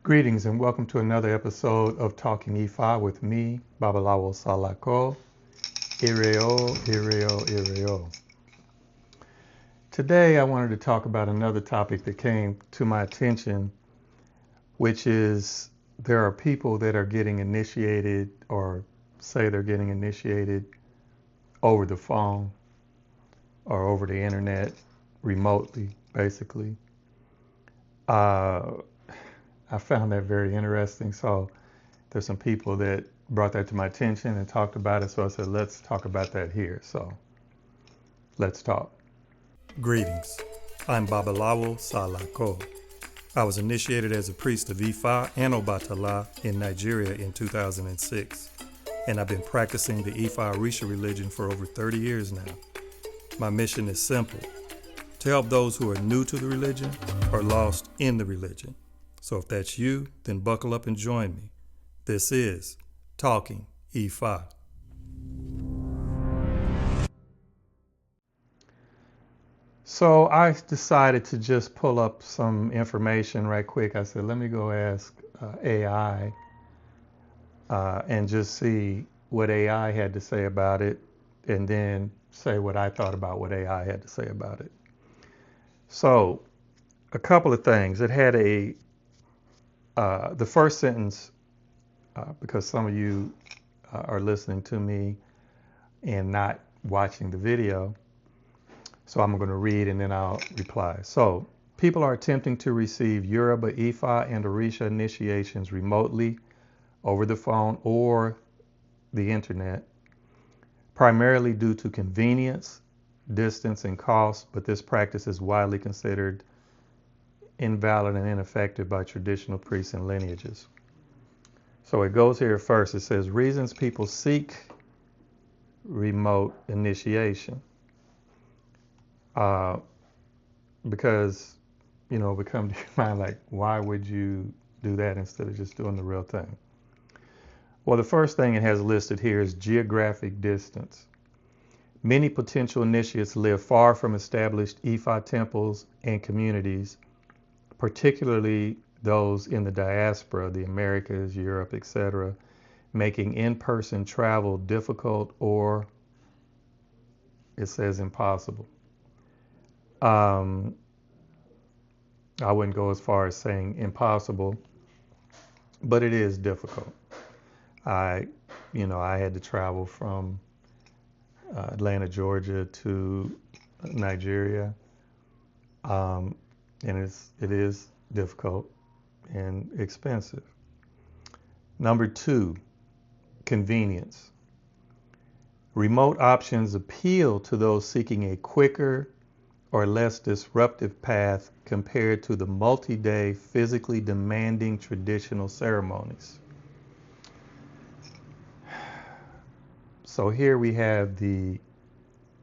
Greetings and welcome to another episode of Talking IFA with me, Babalawo Salako. Ireo, Ireo, Ireo. Today I wanted to talk about another topic that came to my attention, which is there are people that are getting initiated or say they're getting initiated over the phone or over the internet, remotely, basically. I found that very interesting. So there's some people that brought that to my attention and talked about it. So I said, let's talk about that here. So let's talk. Greetings. I'm Babalawo Salako. I was initiated as a priest of Ifa and Obatala in Nigeria in 2006. And I've been practicing the Ifa ORISA religion for over 30 years now. My mission is simple: to help those who are new to the religion or lost in the religion. So if that's you, then buckle up and join me. This is Talking IFA. So I decided to just pull up some information right quick. I said, let me go ask AI and just see what AI had to say about it, and then say what I thought about what AI had to say about it. So a couple of things. It had the first sentence, because some of you are listening to me and not watching the video, so I'm going to read and then I'll reply. So, people are attempting to receive Yoruba, Ifa, and Orisha initiations remotely, over the phone, or the internet, primarily due to convenience, distance, and cost, but this practice is widely considered invalid and ineffective by traditional priests and lineages. So it goes here first. It says reasons people seek remote initiation. Because, we come to your mind like, why would you do that instead of just doing the real thing? Well, the first thing it has listed here is geographic distance. Many potential initiates live far from established Ifa temples and communities, particularly those in the diaspora, the Americas, Europe, etc., making in-person travel difficult or, it says, impossible. I wouldn't go as far as saying impossible, but it is difficult. I had to travel from Atlanta, Georgia to Nigeria, and it is difficult and expensive. Number 2, convenience. Remote options appeal to those seeking a quicker or less disruptive path compared to the multi-day, physically demanding traditional ceremonies. So here we have the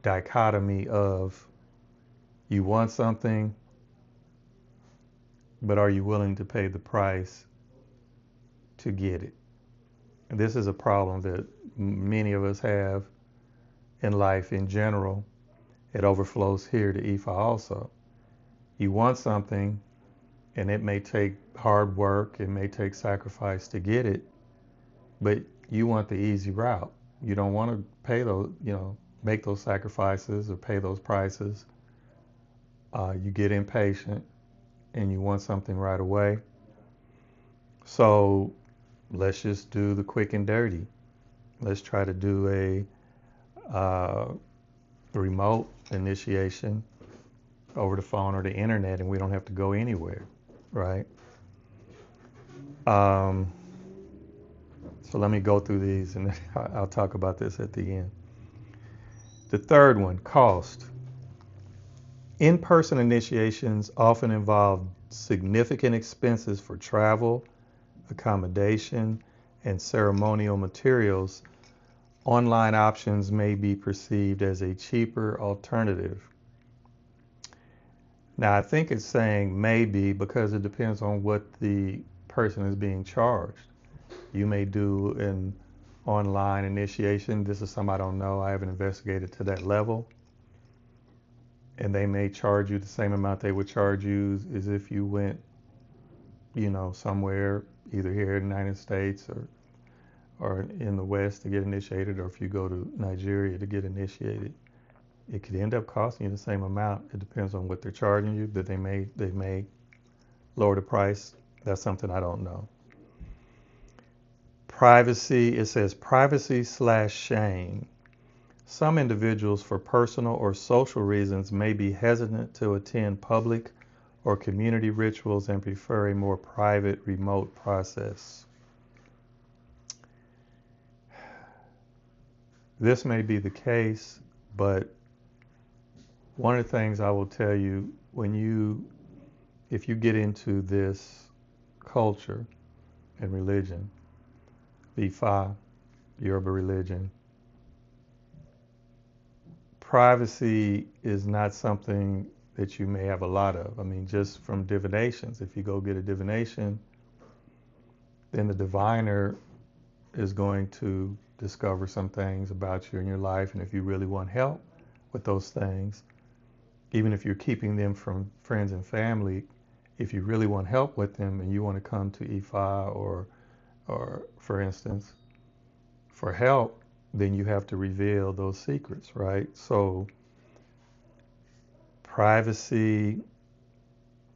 dichotomy of you want something, but are you willing to pay the price to get it? And this is a problem that many of us have in life in general. It overflows here to IFA also. You want something, and it may take hard work, it may take sacrifice to get it, but you want the easy route. You don't want to pay those, make those sacrifices or pay those prices. You get impatient and you want something right away. So let's just do the quick and dirty. Let's try to do a remote initiation over the phone or the internet, and we don't have to go anywhere, right? So let me go through these and I'll talk about this at the end. The third one, cost. In-person initiations often involve significant expenses for travel, accommodation, and ceremonial materials. Online options may be perceived as a cheaper alternative. Now, I think it's saying maybe because it depends on what the person is being charged. You may do an online initiation. This is something I don't know. I haven't investigated to that level. And they may charge you the same amount they would charge you as if you went, somewhere either here in the United States or in the West to get initiated, or if you go to Nigeria to get initiated, it could end up costing you the same amount. It depends on what they're charging you, that they may lower the price. That's something I don't know. Privacy, it says privacy/shame. Some individuals, for personal or social reasons, may be hesitant to attend public or community rituals and prefer a more private, remote process. This may be the case, but one of the things I will tell you, if you get into this culture and religion, Ifa, Yoruba religion, privacy is not something that you may have a lot of. I mean, just from divinations, if you go get a divination, then the diviner is going to discover some things about you in your life, and if you really want help with those things, even if you're keeping them from friends and family, if you really want help with them and you want to come to Ifa or for instance, for help, then you have to reveal those secrets, right? So privacy,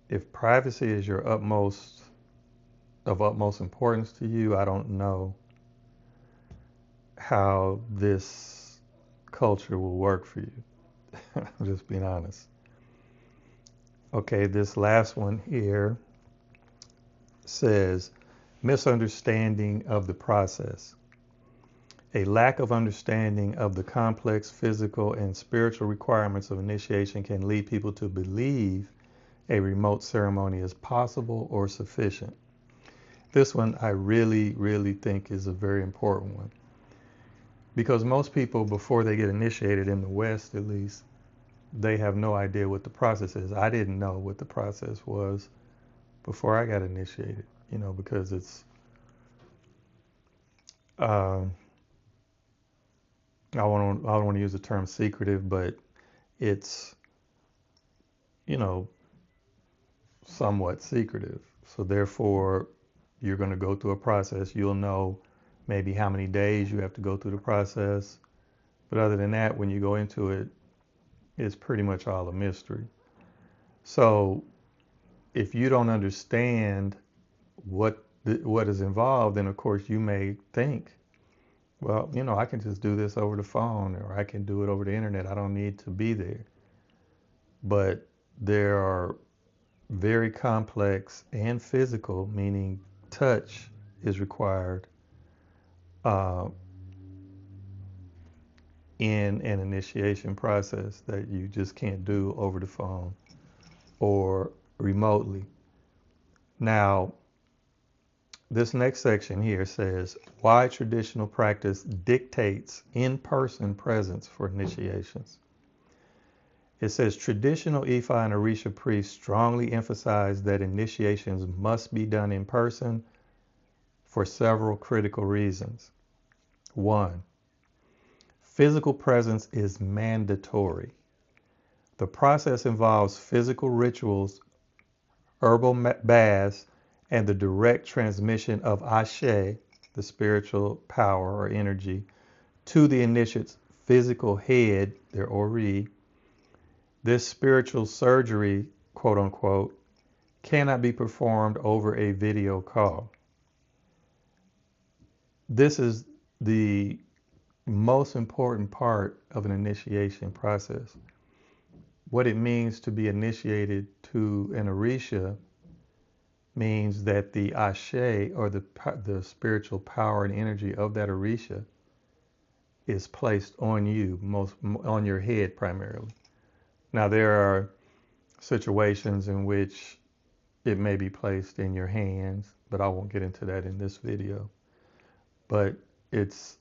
if privacy is your utmost importance to you, I don't know how this culture will work for you. I'm just being honest. Okay, this last one here says, misunderstanding of the process. A lack of understanding of the complex physical and spiritual requirements of initiation can lead people to believe a remote ceremony is possible or sufficient. This one I really, really think is a very important one. Because most people, before they get initiated, in the West at least, they have no idea what the process is. I didn't know what the process was before I got initiated, because it's, I don't want to use the term secretive, but it's, somewhat secretive. So therefore, you're going to go through a process. You'll know maybe how many days you have to go through the process. But other than that, when you go into it, it's pretty much all a mystery. So if you don't understand what is involved, then of course you may think, well, I can just do this over the phone, or I can do it over the internet. I don't need to be there. But there are very complex and physical, meaning touch is required in an initiation process that you just can't do over the phone or remotely. Now, this next section here says, why traditional practice dictates in-person presence for initiations. It says, traditional Ifa and Orisha priests strongly emphasize that initiations must be done in person for several critical reasons. 1, physical presence is mandatory. The process involves physical rituals, herbal baths, and the direct transmission of Ashe, the spiritual power or energy, to the initiate's physical head, their Ori. This spiritual surgery, quote unquote, cannot be performed over a video call. This is the most important part of an initiation process. What it means to be initiated to an Orisha means that the Ashe, or the spiritual power and energy of that Orisha, is placed on you, on your head primarily. Now there are situations in which it may be placed in your hands, but I won't get into that in this video. But it's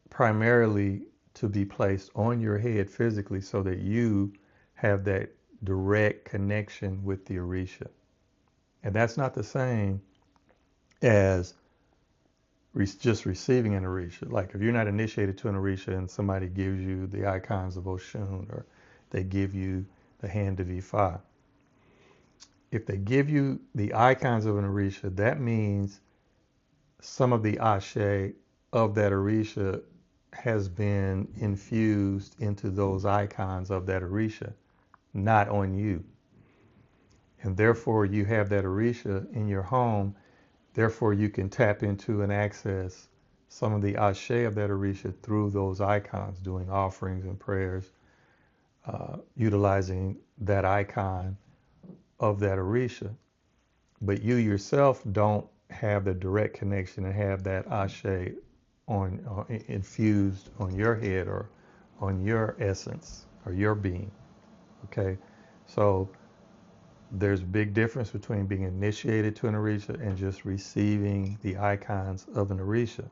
primarily to be placed on your head physically so that you have that direct connection with the Orisha. And that's not the same as just receiving an Orisha. Like if you're not initiated to an Orisha and somebody gives you the icons of Oshun, or they give you the hand of Ifa, if they give you the icons of an Orisha, that means some of the ashe of that Orisha has been infused into those icons of that Orisha, not on you. And therefore, you have that Orisha in your home. Therefore, you can tap into and access some of the ashe of that Orisha through those icons, doing offerings and prayers, utilizing that icon of that Orisha. But you yourself don't have the direct connection and have that ashe infused on your head or on your essence or your being. Okay, so there's a big difference between being initiated to an Orisha and just receiving the icons of an Orisha.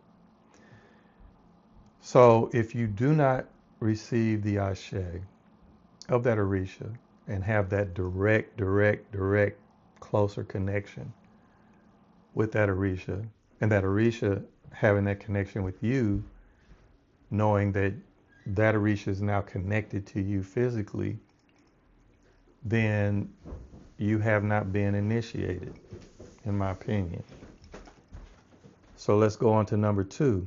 So if you do not receive the ashe of that Orisha and have that direct, closer connection with that Orisha, and that Orisha having that connection with you, knowing that that Orisha is now connected to you physically, then you have not been initiated, in my opinion. So let's go on to number 2,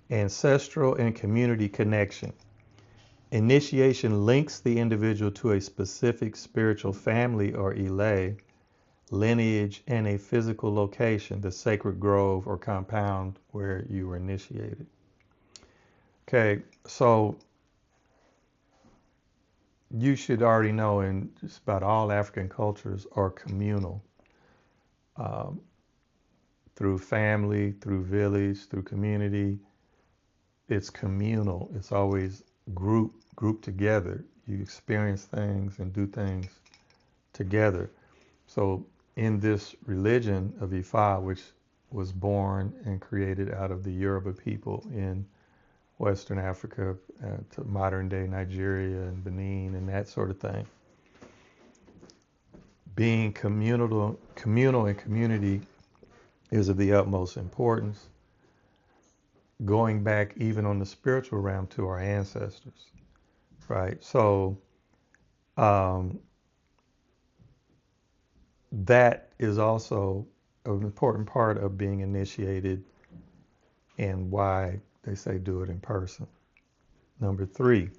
ancestral and community connection. Initiation links the individual to a specific spiritual family or elay, lineage, and a physical location, the sacred grove or compound where you were initiated. Okay, so you should already know in just about all African cultures are communal. Through family, through village, through community, it's communal. It's always grouped together. You experience things and do things together. So in this religion of Ifa, which was born and created out of the Yoruba people in Western Africa to modern day Nigeria and Benin and that sort of thing, being communal and community is of the utmost importance, going back even on the spiritual realm to our ancestors, right? So that is also an important part of being initiated and why they say do it in person. Number 3,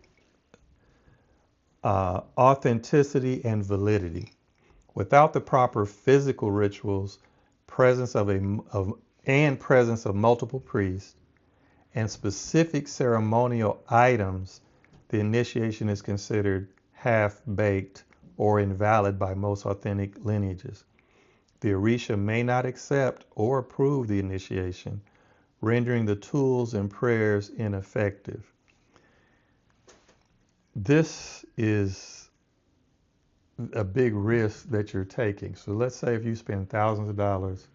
authenticity and validity. Without the proper physical rituals, presence of multiple priests, and specific ceremonial items, the initiation is considered half-baked or invalid by most authentic lineages. The Orisha may not accept or approve the initiation, rendering the tools and prayers ineffective. This is a big risk that you're taking. So let's say if you spend thousands of dollars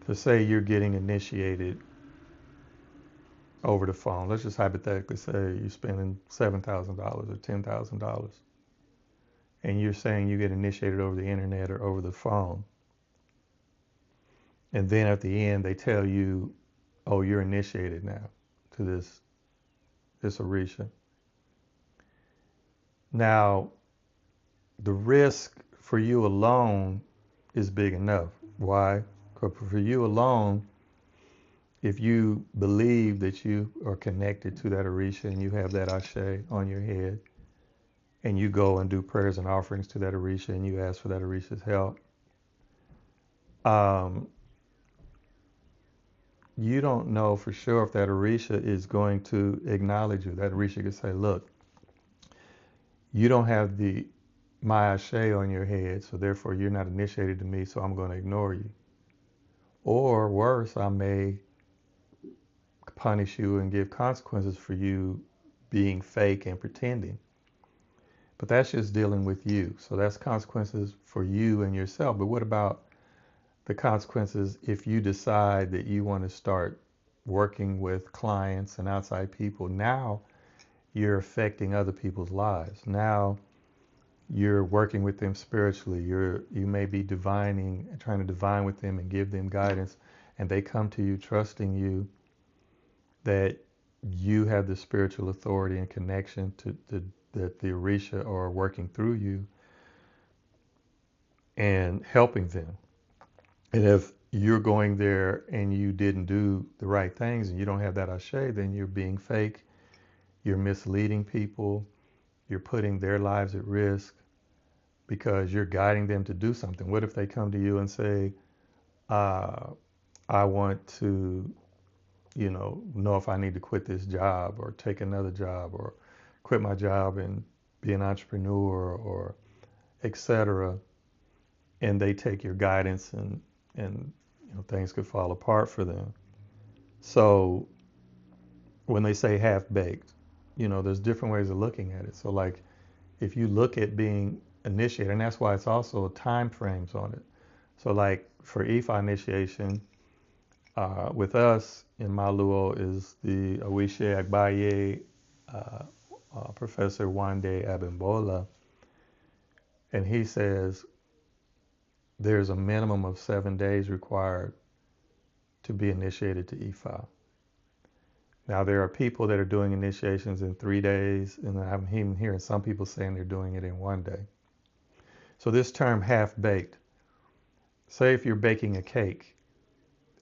to say you're getting initiated over the phone. Let's just hypothetically say you're spending $7,000 or $10,000 and you're saying you get initiated over the internet or over the phone. And then at the end they tell you, oh, you're initiated now to this Orisha. Now, the risk for you alone is big enough. Why? Because for you alone, if you believe that you are connected to that Orisha and you have that ashe on your head, and you go and do prayers and offerings to that Orisha and you ask for that Orisha's help, you don't know for sure if that Orisha is going to acknowledge you. That Orisha could say, look, you don't have my ashe on your head, so therefore you're not initiated to me, so I'm going to ignore you. Or worse, I may punish you and give consequences for you being fake and pretending. But that's just dealing with you. So that's consequences for you and yourself. But what about the consequences if you decide that you want to start working with clients and outside people? Now you're affecting other people's lives. Now you're working with them spiritually. You may be trying to divine with them and give them guidance, and they come to you trusting you that you have the spiritual authority and connection that the Orisha are working through you. and helping them. And if you're going there and you didn't do the right things and you don't have that ashe, then you're being fake, you're misleading people, you're putting their lives at risk because you're guiding them to do something. What if they come to you and say, I want to, know if I need to quit this job or take another job or quit my job and be an entrepreneur or etc. And they take your guidance and things could fall apart for them. So when they say half baked, there's different ways of looking at it. So like if you look at being initiated, and that's why it's also time frames on it. So like for IFA initiation, with us in Maluo is the Owishe Agbaye Professor Wande Abimbola, and he says there's a minimum of 7 days required to be initiated to IFA. Now there are people that are doing initiations in 3 days, and I'm even hearing some people saying they're doing it in 1 day. So this term half-baked, say if you're baking a cake,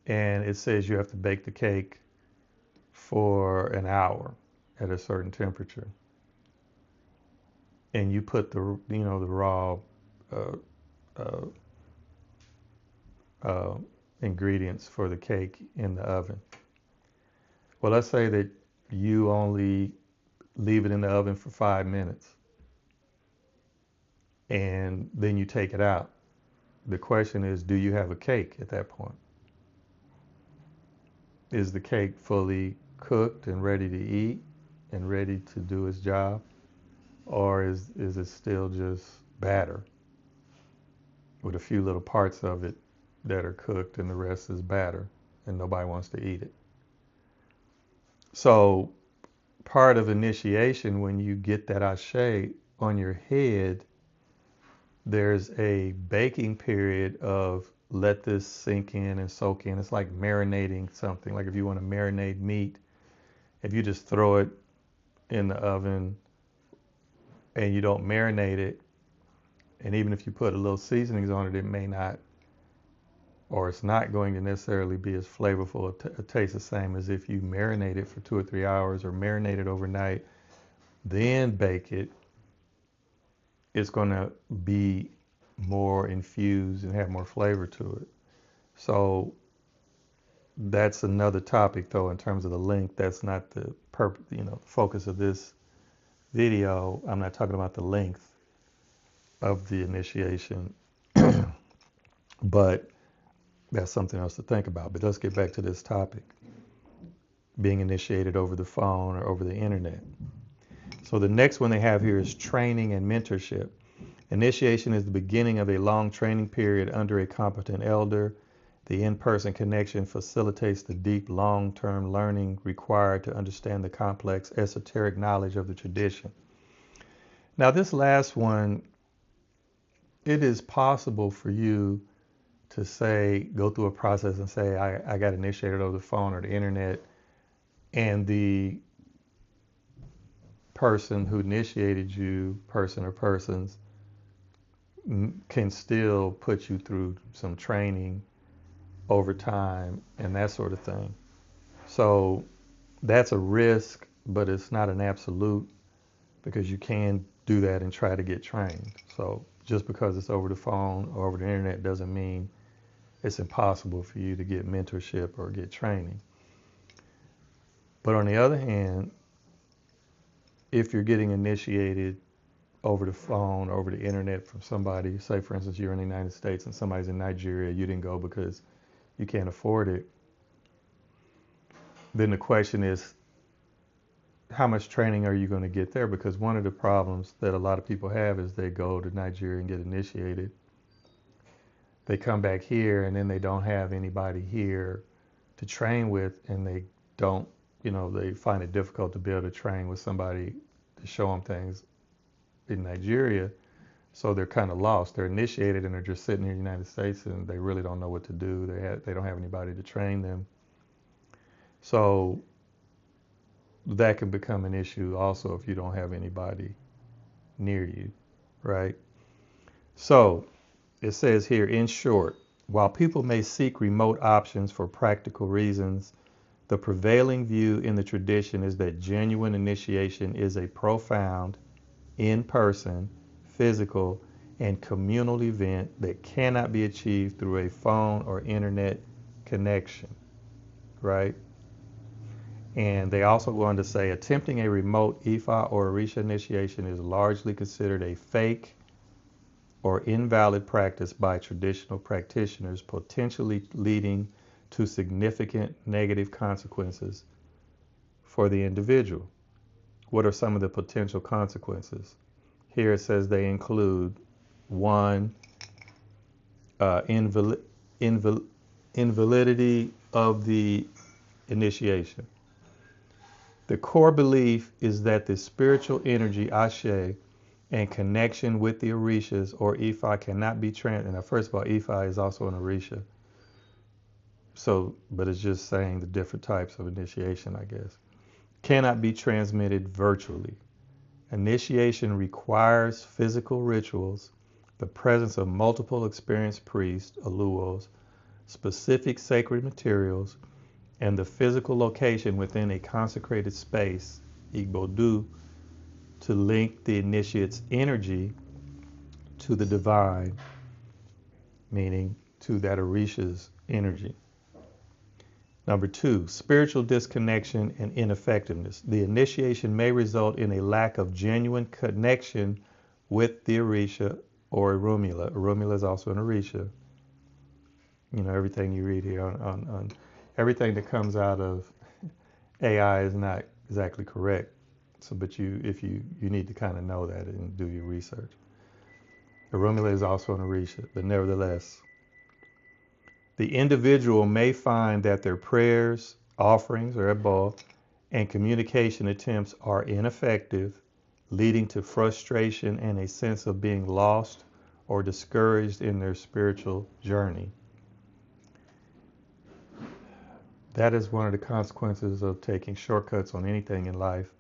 and it says you have to bake the cake for an hour at a certain temperature, and you put the raw uh, ingredients for the cake in the oven. Well, let's say that you only leave it in the oven for 5 minutes, and then you take it out. The question is, do you have a cake at that point? Is the cake fully cooked and ready to eat and ready to do its job? Or is it still just batter with a few little parts of it that are cooked and the rest is batter and nobody wants to eat it? So part of initiation, when you get that ashe on your head, there's a baking period of let this sink in and soak in. It's like marinating something. Like if you want to marinate meat, if you just throw it in the oven and you don't marinate it, and even if you put a little seasonings on it, it may not, or it's not going to necessarily be as flavorful or taste the same as if you marinate it for 2 or 3 hours or marinate it overnight, then bake it. It's going to be more infused and have more flavor to it. So that's another topic, though, in terms of the length. That's not the focus of this video. I'm not talking about the length of the initiation, but that's something else to think about. But let's get back to this topic, being initiated over the phone or over the internet. So the next one they have here is training and mentorship. Initiation is the beginning of a long training period under a competent elder. The in-person connection facilitates the deep, long-term learning required to understand the complex, esoteric knowledge of the tradition. Now, this last one, it is possible for you to say, go through a process and say, I got initiated over the phone or the internet, and the person who initiated you, person or persons, can still put you through some training over time and that sort of thing. So that's a risk, but it's not an absolute, because you can do that and try to get trained. So just because it's over the phone or over the internet doesn't mean it's impossible for you to get mentorship or get training. But on the other hand, if you're getting initiated over the phone, over the internet from somebody, say for instance you're in the United States and somebody's in Nigeria, you didn't go because you can't afford it, then the question is, how much training are you going to get there? Because one of the problems that a lot of people have is they go to Nigeria and get initiated. They come back here and then they don't have anybody here to train with, and they don't, they find it difficult to be able to train with somebody to show them things in Nigeria. So they're kind of lost. They're initiated and they're just sitting here in the United States and they really don't know what to do. They don't have anybody to train them. So that can become an issue also if you don't have anybody near you, right? So it says here, in short, while people may seek remote options for practical reasons, the prevailing view in the tradition is that genuine initiation is a profound, in-person, physical, and communal event that cannot be achieved through a phone or internet connection, right? And they also go on to say attempting a remote IFA or ORISA initiation is largely considered a fake or invalid practice by traditional practitioners, potentially leading to significant negative consequences for the individual. What are some of the potential consequences? Here it says they include one, invalidity of the initiation. The core belief is that the spiritual energy, Ashe, and connection with the Orishas or Ifa cannot be and first of all, Ifa is also an Orisha. So, but it's just saying the different types of initiation, I guess. Cannot be transmitted virtually. Initiation requires physical rituals, the presence of multiple experienced priests, Aluos, specific sacred materials, and the physical location within a consecrated space, Igbodu, to link the initiate's energy to the divine, meaning to that Orisha's energy. Number 2, spiritual disconnection and ineffectiveness. The initiation may result in a lack of genuine connection with the Orisha or Orunmila. Orunmila is also an Orisha. You know, everything you read here on everything that comes out of AI is not exactly correct. So, but you need to kind of know that and do your research. Orunmila is also an Orisha, but nevertheless, the individual may find that their prayers, offerings, or ebo, and communication attempts are ineffective, leading to frustration and a sense of being lost or discouraged in their spiritual journey. That is one of the consequences of taking shortcuts on anything in life.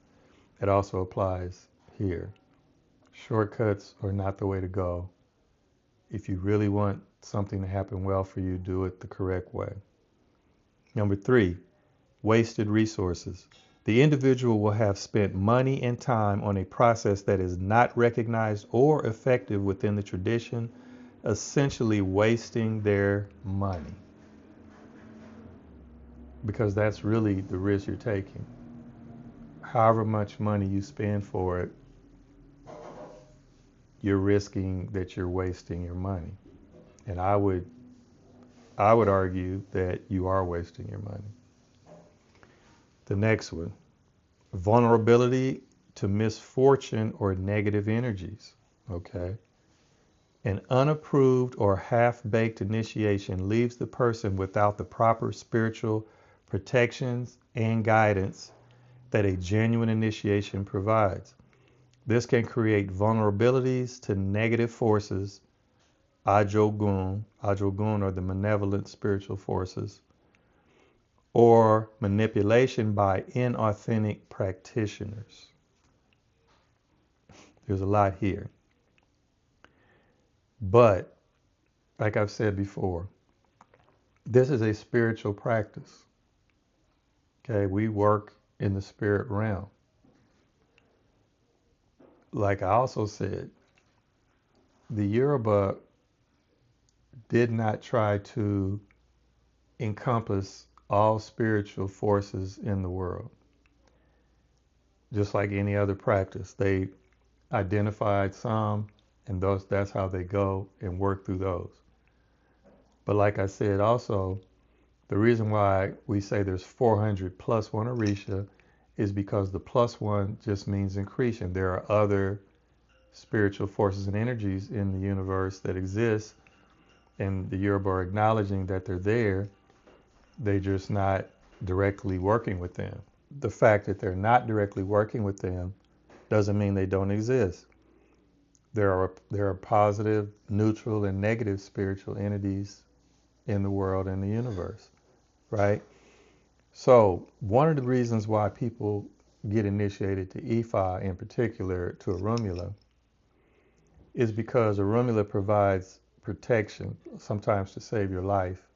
It also applies here. Shortcuts are not the way to go. If you really want something to happen well for you, do it the correct way. Number 3, wasted resources. The individual will have spent money and time on a process that is not recognized or effective within the tradition, essentially wasting their money. Because that's really the risk you're taking. However much money you spend for it, you're risking that you're wasting your money. And I would argue that you are wasting your money. The next one, vulnerability to misfortune or negative energies. Okay. An unapproved or half-baked initiation leaves the person without the proper spiritual protections and guidance that a genuine initiation provides. This can create vulnerabilities to negative forces, Ajogun are the malevolent spiritual forces, or manipulation by inauthentic practitioners. There's a lot here. But, like I've said before, this is a spiritual practice. Okay, we work in the spirit realm. Like I also said, the Yoruba did not try to encompass all spiritual forces in the world. Just like any other practice, they identified some, and that's how they go and work through those. But like I said also, the reason why we say there's 400 plus one Orisha is because the plus one just means increasing. There are other spiritual forces and energies in the universe that exist, and the Yoruba are acknowledging that they're there. They're just not directly working with them. The fact that they're not directly working with them doesn't mean they don't exist. There are positive, neutral, and negative spiritual entities in the world and the universe, right? So one of the reasons why people get initiated to Ifa, in particular to Orunmila, is because Orunmila provides protection, sometimes to save your life,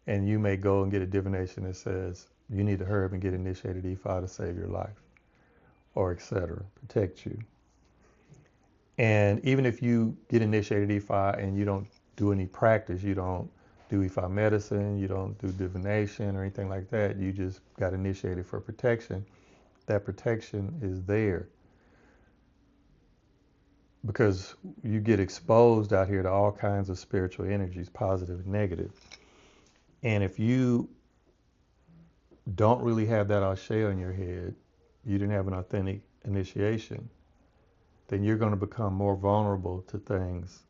and you may go and get a divination that says you need to hurry up and get initiated E5 to save your life, or etc., protect you. And even if you get initiated E5 and you don't do any practice, you don't do E5 medicine, you don't do divination or anything like that, you just got initiated for protection, that protection is there. Because you get exposed out here to all kinds of spiritual energies, positive and negative. And if you don't really have that ashe on your head, you didn't have an authentic initiation, then you're going to become more vulnerable to things,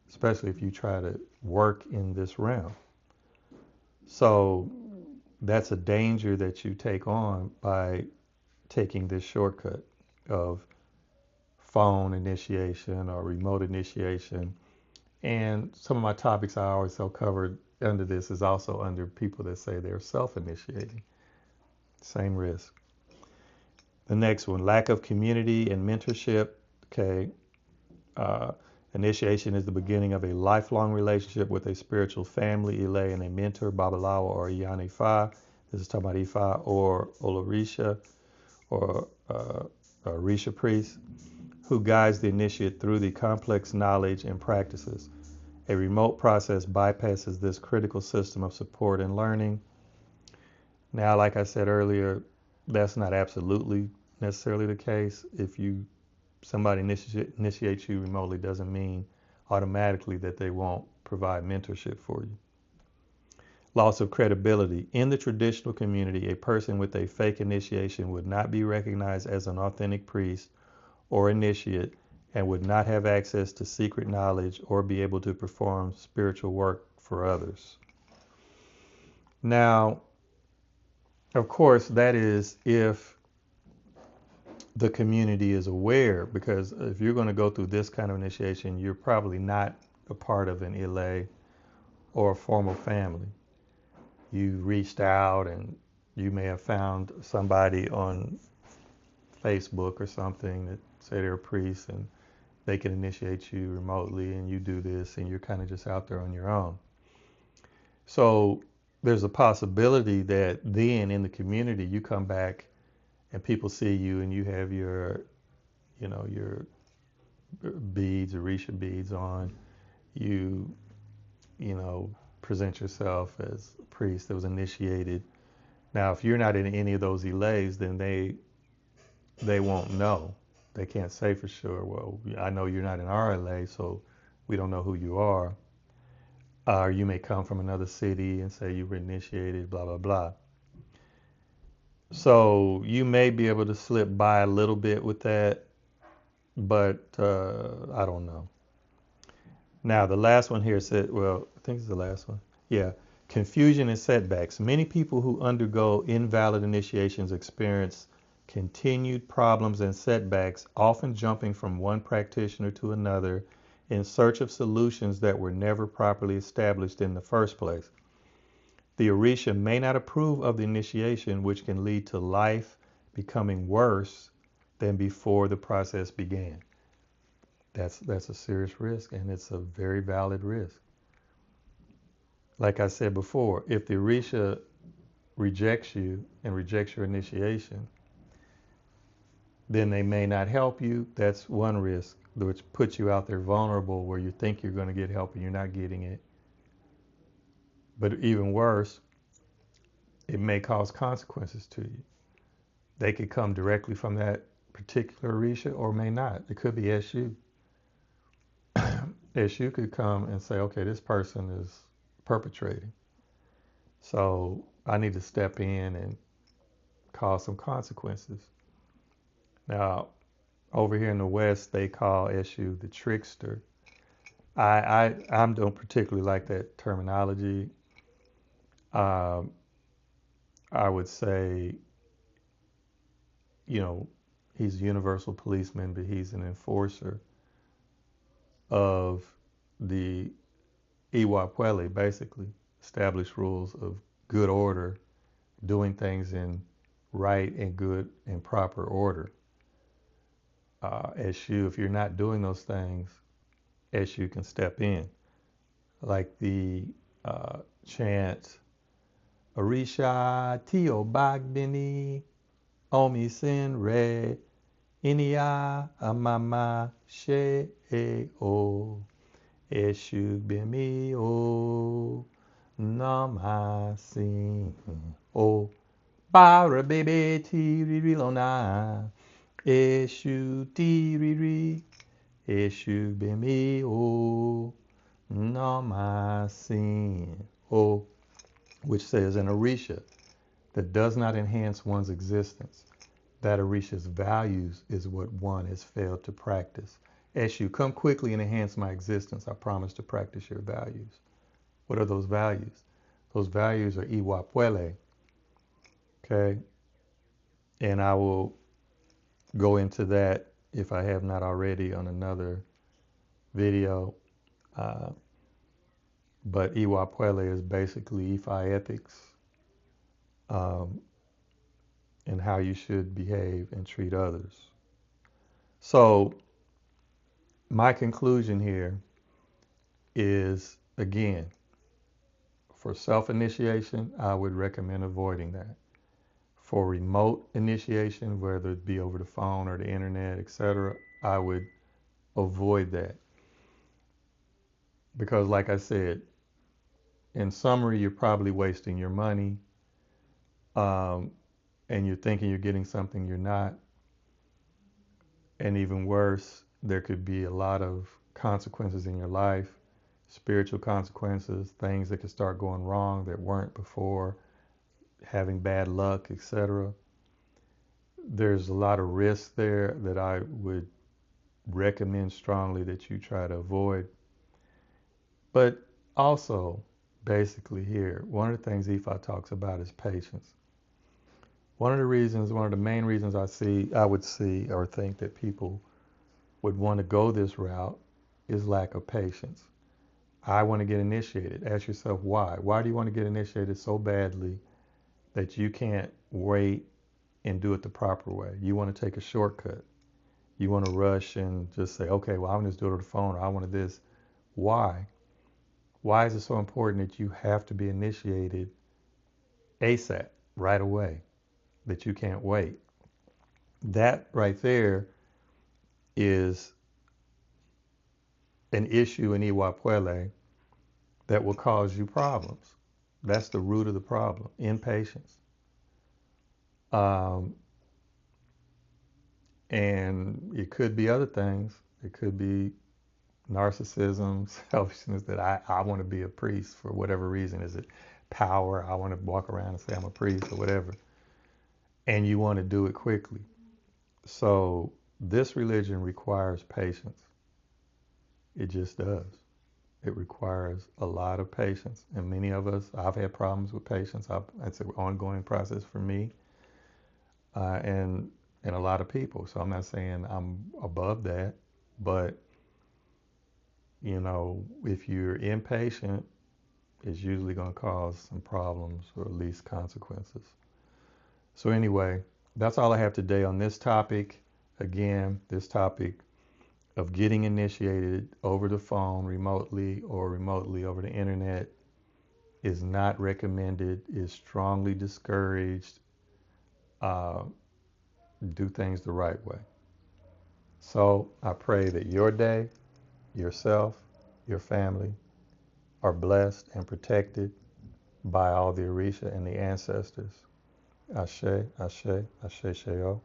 especially if you try to work in this realm. So that's a danger that you take on by taking this shortcut of phone initiation or remote initiation. And some of my topics I always covered under this is also under people that say they're self-initiating. Same risk. The next one, lack of community and mentorship. Okay. Initiation is the beginning of a lifelong relationship with a spiritual family, Ile, and a mentor, Babalawo or Iyanifa. This is talking about Ifa or ORISA or Orisha priest, who guides the initiate through the complex knowledge and practices. A remote process bypasses this critical system of support and learning. Now, like I said earlier, that's not absolutely necessarily the case. If somebody initiates you remotely doesn't mean automatically that they won't provide mentorship for you. Loss of credibility. In the traditional community, a person with a fake initiation would not be recognized as an authentic priest or initiate and would not have access to secret knowledge or be able to perform spiritual work for others. Now, of course, that is if the community is aware, because if you're going to go through this kind of initiation, you're probably not a part of an Ile or a formal family. You reached out and you may have found somebody on Facebook or something that say they're a priest and they can initiate you remotely and you do this and you're kind of just out there on your own. So there's a possibility that then in the community you come back and people see you and you have your beads, Orisha beads on. You present yourself as a priest that was initiated. Now, if you're not in any of those Iles, then they won't know. They can't say for sure, well, I know you're not in our Ile, so we don't know who you are. Or you may come from another city and say you were initiated, blah, blah, blah. So you may be able to slip by a little bit with that, but I don't know. Now, the last one here said, well, I think it's the last one. Yeah. Confusion and setbacks. Many people who undergo invalid initiations experience continued problems and setbacks, often jumping from one practitioner to another in search of solutions that were never properly established in the first place. The Orisha may not approve of the initiation, which can lead to life becoming worse than before the process began. That's a serious risk, and it's a very valid risk. Like I said before, if the Orisha rejects you and rejects your initiation, then they may not help you. That's one risk, which puts you out there vulnerable where you think you're going to get help and you're not getting it. But even worse, it may cause consequences to you. They could come directly from that particular Orisha or may not. It could be SU. SU could come and say, okay, this person is perpetrating, so I need to step in and cause some consequences. Now, over here in the West, they call SU the trickster. I don't particularly like that terminology. I would say, he's a universal policeman, but he's an enforcer of the Iwa, basically established rules of good order, doing things in right and good and proper order. SU, if you're not doing those things, SU can step in. like the chant, Orisha Tio Bagdini Omi Sin Re Inia Amama She O Eshu Bimi O Namasin O Bara Baby Tiri Lona Eshu Tiri Eshu Bimi O Namasin O, which says an Orisha that does not enhance one's existence. That Orisha's values is what one has failed to practice. Eshu, come quickly and enhance my existence. I promise to practice your values. What are those values? Those values are Iwa Puele. Okay? And I will go into that if I have not already on another video. But Iwa Puele is basically Ifa ethics, and how you should behave and treat others. So my conclusion here is, again, for self-initiation, I would recommend avoiding that. For remote initiation, whether it be over the phone or the internet, etc., I would avoid that. Because like I said, in summary, you're probably wasting your money, and you're thinking you're getting something you're not. And even worse, there could be a lot of consequences in your life, spiritual consequences, things that could start going wrong that weren't before, having bad luck, etc. There's a lot of risk there that I would recommend strongly that you try to avoid. But also, basically here, one of the things Ifa talks about is patience. One of the main reasons I would see or think that people would want to go this route is lack of patience. I want to get initiated. Ask yourself why. Why do you want to get initiated so badly that you can't wait and do it the proper way? You want to take a shortcut. You want to rush and just say, okay, well, I'm going to just do it on the phone, or I wanted this. Why? Why is it so important that you have to be initiated ASAP, right away, that you can't wait? That right there is an issue in Iwa Puele that will cause you problems. That's the root of the problem, impatience. And it could be other things. It could be narcissism, selfishness, that I want to be a priest for whatever reason. Is it power? I want to walk around and say I'm a priest or whatever. And you want to do it quickly. So this religion requires patience. It just does. It requires a lot of patience. And many of us, I've had problems with patience. It's an ongoing process for me, and a lot of people. So I'm not saying I'm above that, but if you're impatient, it's usually going to cause some problems, or at least consequences. So anyway, that's all I have today on this topic. Again, this topic of getting initiated over the phone remotely or remotely over the internet is not recommended, is strongly discouraged. Do things the right way. So I pray that your day, yourself, your family are blessed and protected by all the Orisha and the ancestors. Ashe, Ashe, Ashe, Sheo.